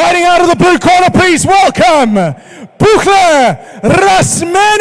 Fighting out of the blue corner, please welcome Buhle Rasmimeni.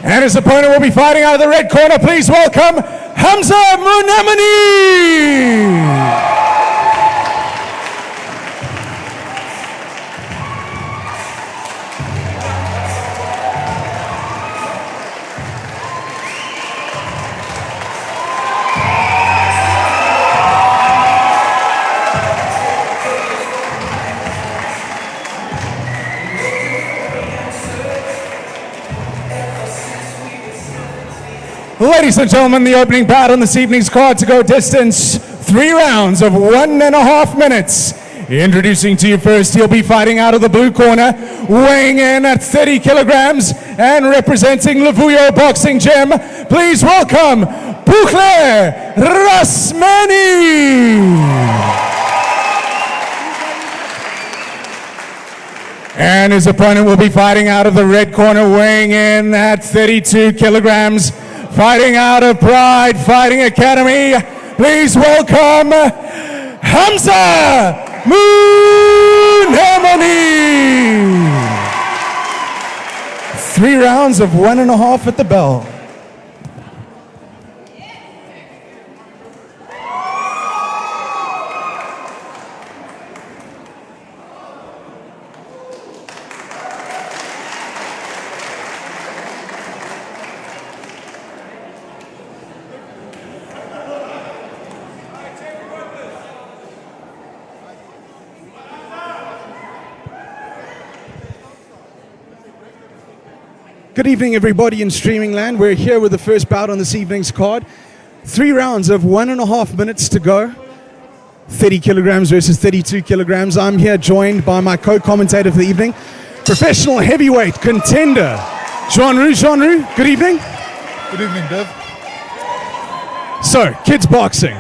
And his opponent will be fighting out of the red corner. Please welcome Hamza Mouneimne. Ladies and gentlemen, the opening bout on this evening's card to go distance, 3 rounds of 1.5 minutes. Introducing to you first, he'll be fighting out of the blue corner, weighing in at 30 kilograms and representing Lavuyo Boxing Gym. Please welcome Buhle Rasmimeni. And his opponent will be fighting out of the red corner, weighing in at 32 kilograms. Fighting out of Pride Fighting Academy, please welcome Hamza Mouneimne. 3 rounds of 1.5 at the bell. Good evening, everybody in streaming land. We're here with the first bout on this evening's card. 3 rounds of 1.5 minutes to go. 30 kilograms versus 32 kilograms. I'm here joined by my co-commentator for the evening, professional heavyweight contender, Jean-Ru. Jean-Ru, good evening. Good evening, Dev. So, kids boxing.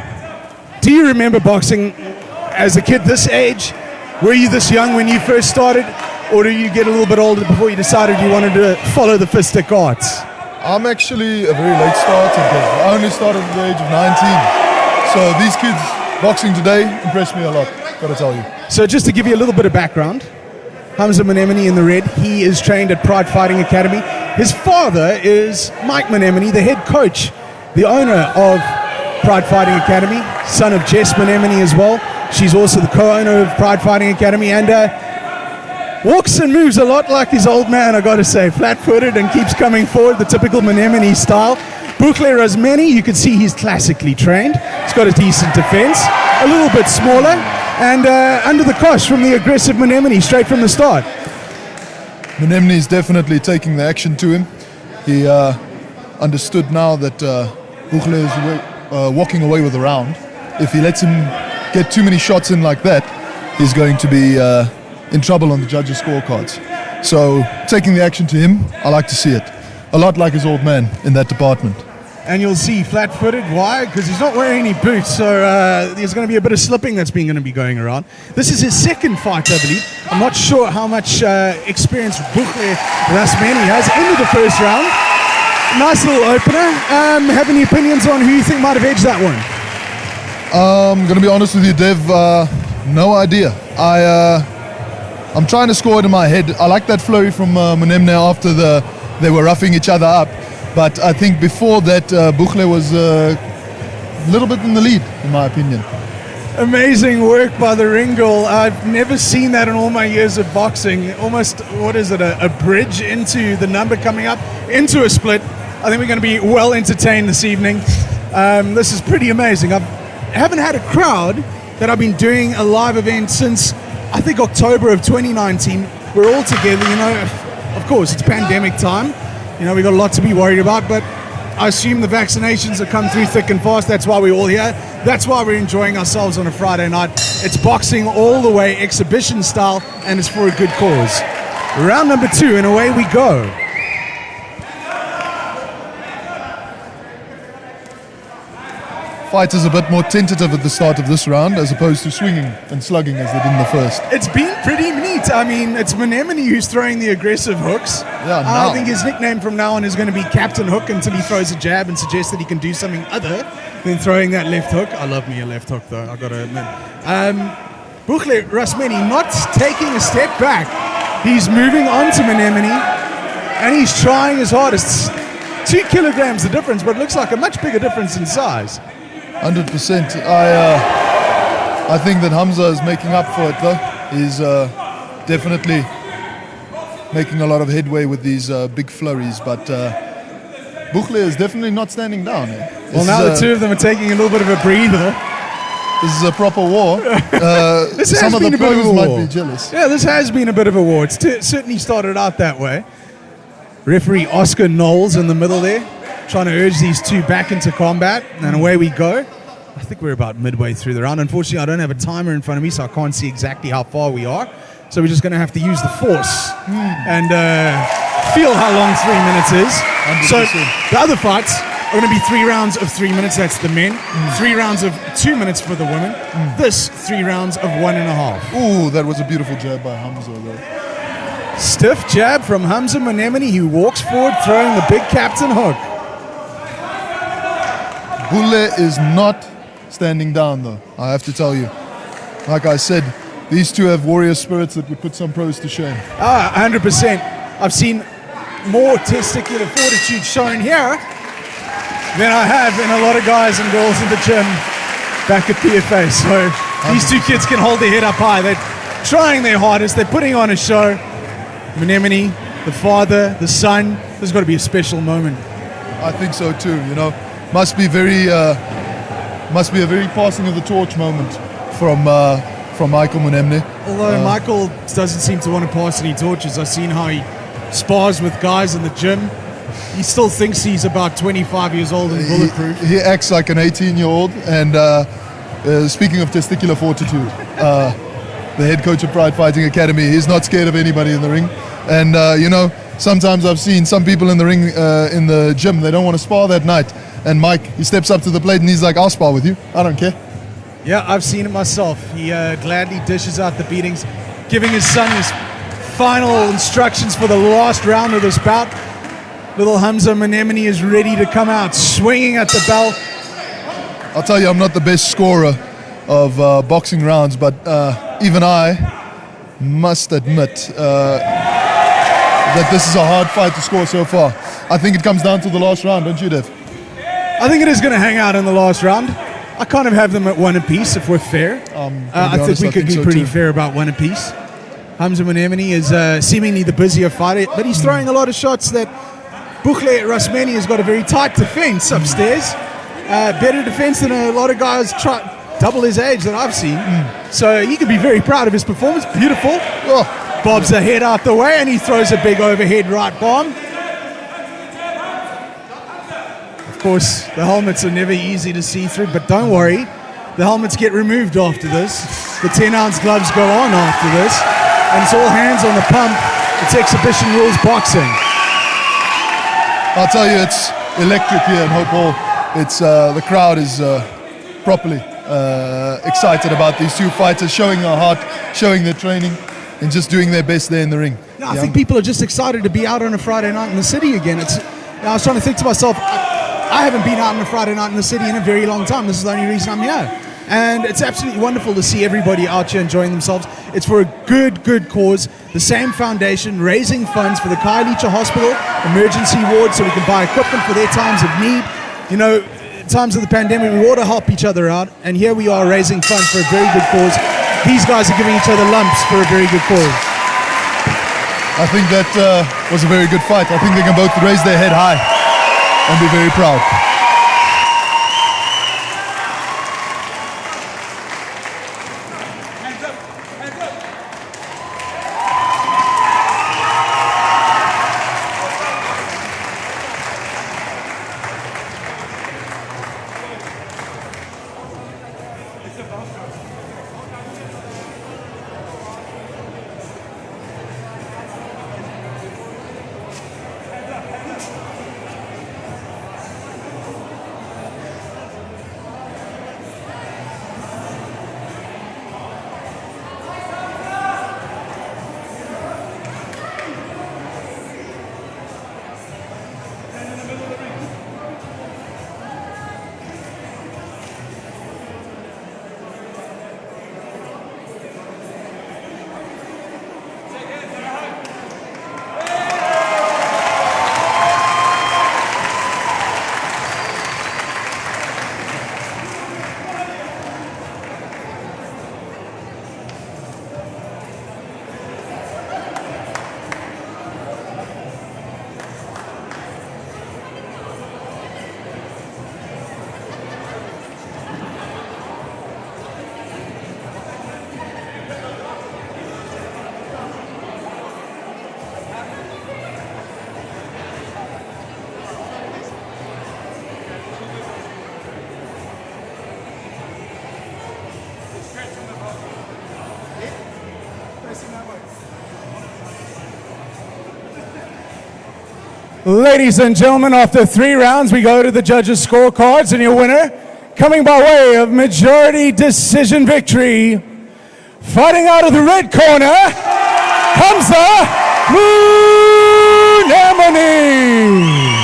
Do you remember boxing as a kid this age? Were you this young when you first started? Or do you get a little bit older before you decided you wanted to follow the fistic arts? I'm actually a very late starter. I only started at the age of 19. So these kids boxing today impressed me a lot, gotta tell you. So just to give you a little bit of background, Hamza Mouneimne in the red, he is trained at Pride Fighting Academy. His father is Mike Mouneimne, the head coach, the owner of Pride Fighting Academy, son of Jess Mouneimne as well. She's also the co-owner of Pride Fighting Academy, and walks and moves a lot like his old man, I gotta say. Flat-footed and keeps coming forward, the typical Mouneimne style. Buhle Rasmimeni, you can see he's classically trained. He's got a decent defense, a little bit smaller, and under the cosh from the aggressive Mouneimne straight from the start. Mouneimne is definitely taking the action to him. He understood now that Buhle is walking away with the round. If he lets him get too many shots in like that, he's going to be in trouble on the judges' scorecards. So taking the action to him, I like to see it. A lot like his old man in that department. And you'll see flat-footed. Why? Because he's not wearing any boots, so there's going to be a bit of slipping that's going to be going around. This is his second fight, I believe. I'm not sure how much experience Buhle Rasmimeni has. Into the first round. Nice little opener. Have any opinions on who you think might have edged that one? I'm going to be honest with you, Dev. No idea. I'm trying to score it in my head. I like that flurry from Mouneimne after they were roughing each other up. But I think before that, Buhle was a little bit in the lead, in my opinion. Amazing work by the ring girl. I've never seen that in all my years of boxing. Almost, what is it, a bridge into the number coming up, into a split. I think we're going to be well entertained this evening. This is pretty amazing. I haven't had a crowd that I've been doing a live event since, I think, October of 2019. We're all together, you know. Of course, it's pandemic time. You know, we've got a lot to be worried about, but I assume the vaccinations have come through thick and fast. That's why we're all here. That's why we're enjoying ourselves on a Friday night. It's boxing all the way, exhibition style, and it's for a good cause. Round number 2, and away we go. Fighters a bit more tentative at the start of this round as opposed to swinging and slugging as they did in the first. It's been pretty neat. I mean, it's Mouneimne who's throwing the aggressive hooks. Yeah, now. I think his nickname from now on is going to be Captain Hook until he throws a jab and suggests that he can do something other than throwing that left hook. I love me a left hook, though, I got to admit. Buhle, Rasmimeni not taking a step back. He's moving on to Mouneimne, and he's trying his hardest. 2 kilograms the difference, but it looks like a much bigger difference in size. 100%. I think that Hamza is making up for it, though. He's definitely making a lot of headway with these big flurries, but Buhle is definitely not standing down. Well, now the two of them are taking a little bit of a breather. This is a proper war. Some of the pros might be jealous. Yeah, this has been a bit of a war. It's certainly started out that way. Referee Oscar Knowles in the middle there, trying to urge these two back into combat, and away we go. I think we're about midway through the round. Unfortunately, I don't have a timer in front of me, so I can't see exactly how far we are. So we're just going to have to use the force and feel how long 3 minutes is. 100%. So the other fights are going to be 3 rounds of 3 minutes. That's the men. 3 rounds of 2 minutes for the women. This 3 rounds of 1.5. Ooh, that was a beautiful jab by Hamza, though. Stiff jab from Hamza Mouneimne, who walks forward, throwing the big captain hook. Buhle is not standing down, though, I have to tell you. Like I said, these two have warrior spirits that would put some pros to shame. 100%. I've seen more testicular fortitude shown here than I have in a lot of guys and girls in the gym back at PFA. So these two kids can hold their head up high. They're trying their hardest. They're putting on a show. Mouneimne, the father, the son. There's got to be a special moment. I think so too. You know, must be a very passing of the torch moment from Michael Mouneimne. Although Michael doesn't seem to want to pass any torches. I've seen how he spars with guys in the gym. He still thinks he's about 25 years old and bulletproof. He acts like an 18-year-old. And speaking of testicular fortitude, the head coach of Pride Fighting Academy, he's not scared of anybody in the ring. And, you know, sometimes I've seen some people in the ring, in the gym, they don't want to spar that night. And Mike, he steps up to the plate and he's like, I'll spar with you. I don't care. Yeah, I've seen it myself. He gladly dishes out the beatings, giving his son his final instructions for the last round of this bout. Little Hamza Mouneimne is ready to come out, swinging at the bell. I'll tell you, I'm not the best scorer of boxing rounds, but even I must admit that this is a hard fight to score so far. I think it comes down to the last round, don't you, Dev? I think it is going to hang out in the last round. I kind of have them at 1 apiece, if we're fair. I think we could be pretty fair about 1 apiece. Hamza Mouneimne is seemingly the busier fighter, but he's throwing a lot of shots that Buhle Rasmimeni has got a very tight defense upstairs. Better defense than a lot of guys double his age that I've seen. So he could be very proud of his performance. Beautiful. Bobs the head out the way and he throws a big overhead right bomb. Of course, the helmets are never easy to see through, but don't worry. The helmets get removed after this. The 10-ounce gloves go on after this. And it's all hands on the pump. It's exhibition rules boxing. I'll tell you, it's electric here in Hope Hall. It's the crowd is properly excited about these two fighters, showing their heart, showing their training, and just doing their best there in the ring. No, I think people are just excited to be out on a Friday night in the city again. I was trying to think to myself, I haven't been out on a Friday night in the city in a very long time. This is the only reason I'm here. And it's absolutely wonderful to see everybody out here enjoying themselves. It's for a good cause. The same foundation raising funds for the Khayelitsha Hospital emergency ward so we can buy equipment for their times of need. You know, times of the pandemic, we ought to help each other out. And here we are raising funds for a very good cause. These guys are giving each other lumps for a very good cause. I think that was a very good fight. I think they can both raise their head high and be very proud. Ladies and gentlemen, after 3 rounds, we go to the judges' scorecards, and your winner, coming by way of majority decision victory, fighting out of the red corner, Hamza Mouneimne.